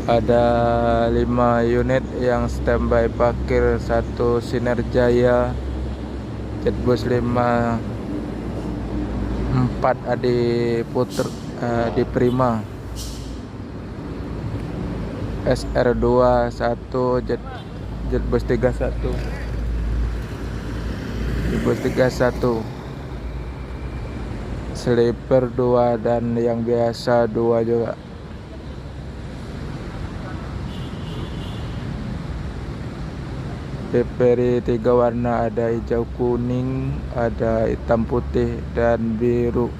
Ada 5 unit yang standby parkir, 1 Sinar Jaya, Jetbus 5 4 Adi Puter di Prima, SR2 1 Jetbus 31, Jetbus 31, Sleeper 2 dan yang biasa 2 juga. DPR 3 warna, ada hijau kuning, ada hitam putih dan biru.